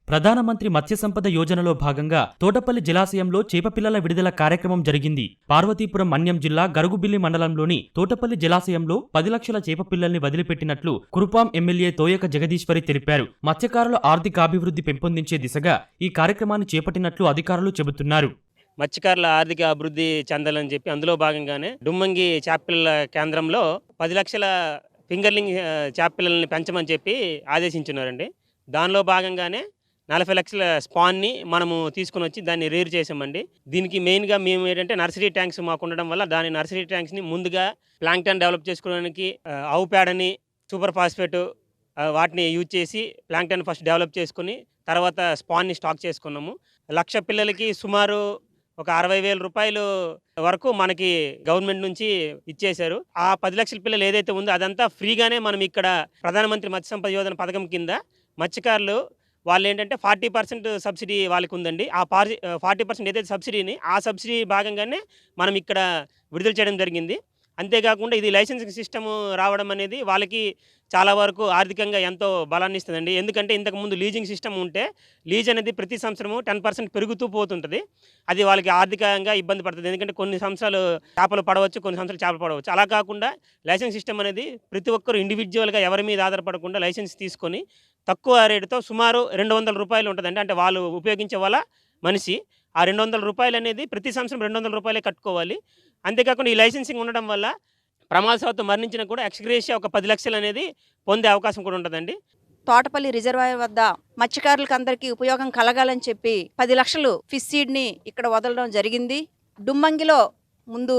ప్రధానమంత్రి మత్స్య సంపద యోజనలో భాగంగా తోటపల్లి జలాశయంలో చేపపిల్లల విడుదల కార్యక్రమం జరిగింది. పార్వతీపురం మన్యం జిల్లా గరుగుబిల్లి మండలంలోని తోటపల్లి జలాశయంలో 10 లక్షల చేపపిల్లల్ని వదిలిపెట్టినట్లు కురుపాం ఎమ్మెల్యే తోయక జగదీశ్వరి తెలిపారు. మత్స్యకారుల ఆర్థికాభివృద్ధి పెంపొందించే దిశగా ఈ కార్యక్రమాన్ని చేపట్టినట్లు అధికారులు చెబుతున్నారు. మత్స్యకారుల ఆర్థిక అభివృద్ధి చెందాలని చెప్పి అందులో భాగంగానే డుమ్మంగి చేపపిల్లల కేంద్రంలో 10 లక్షల ఫింగర్లింగ్ చేపపిల్లల్ని పెంచమని చెప్పి ఆదేశించున్నారండి. దానిలో భాగంగానే 40 లక్షల స్పాన్ని మనము తీసుకుని వచ్చి దాన్ని రేర్ చేసామండి. దీనికి మెయిన్గా మేము ఏంటంటే నర్సరీ ట్యాంక్స్ మాకు ఉండడం వల్ల దాని నర్సరీ ట్యాంక్స్ని ముందుగా ప్లాంక్టన్ డెవలప్ చేసుకోవడానికి ఆవు పేడని, సూపర్ ఫాస్ఫేట్ వాటిని యూజ్ చేసి ప్లాంక్టన్ ఫస్ట్ డెవలప్ చేసుకుని తర్వాత స్పాన్ని స్టాక్ చేసుకున్నాము. 1,00,000 పిల్లలకి సుమారు ఒక 60,000 రూపాయలు వరకు మనకి గవర్నమెంట్ నుంచి ఇచ్చేశారు. ఆ 10 లక్షల పిల్లలు ఏదైతే ఉందో అదంతా ఫ్రీగానే మనం ఇక్కడ ప్రధానమంత్రి మత్స్య సంపద యోజన పథకం కింద మత్స్యకారులు వాళ్ళు ఏంటంటే 40% సబ్సిడీ వాళ్ళకి ఉందండి. ఆ 40% ఏదైతే సబ్సిడీని ఆ సబ్సిడీ భాగంగానే మనం ఇక్కడ విడుదల చేయడం జరిగింది. అంతేకాకుండా ఇది లైసెన్సింగ్ సిస్టమ్ రావడం అనేది వాళ్ళకి చాలా వరకు ఆర్థికంగా ఎంతో బలాన్ని ఇస్తుందండి. ఎందుకంటే ఇంతకుముందు లీజింగ్ సిస్టమ్ ఉంటే లీజ్ అనేది ప్రతి సంవత్సరము 10% పెరుగుతూ పోతుంటుంది. అది వాళ్ళకి ఆర్థికంగా ఇబ్బంది పడుతుంది. ఎందుకంటే కొన్ని సంవత్సరాలు చేపలు పడవచ్చు, కొన్ని సంవత్సరాలు చేపలు పడవచ్చు. అలా కాకుండా లైసెన్స్ సిస్టమ్ అనేది ప్రతి ఒక్కరు ఇండివిజువల్గా ఎవరి మీద ఆధారపడకుండా లైసెన్స్ తీసుకొని తక్కువ రేటుతో సుమారు 200 రూపాయలు ఉంటుందండి. అంటే వాళ్ళు ఉపయోగించే వాళ్ళ మనిషి ఆ 200 రూపాయలు అనేది ప్రతి సంవత్సరం 200 రూపాయలే కట్టుకోవాలి. అంతేకాకుండా ఈ లైసెన్సింగ్ ఉండడం వల్ల ప్రమాదవశాత్తు మరణించినా కూడా ఎక్స్గ్రేషియా ఒక 10 లక్షలు అనేది పొందే అవకాశం కూడా ఉంటుందండి. తోటపల్లి రిజర్వాయర్ వద్ద మత్స్యకారులకు అందరికీ ఉపయోగం కలగాలని చెప్పి 10 లక్షలు ఫిష్ సీడ్ని ఇక్కడ వదలడం జరిగింది. డుమ్మంగిలో ముందు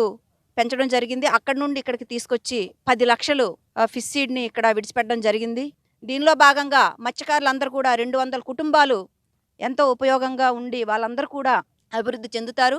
పెంచడం జరిగింది. అక్కడి నుండి ఇక్కడికి తీసుకొచ్చి 10 లక్షలు ఫిష్ సీడ్ని ఇక్కడ విడిచిపెట్టడం జరిగింది. దీనిలో భాగంగా మత్స్యకారులందరూ కూడా 200 కుటుంబాలు ఎంతో ఉపయోగంగా ఉండి వాళ్ళందరూ కూడా అభివృద్ధి చెందుతారు.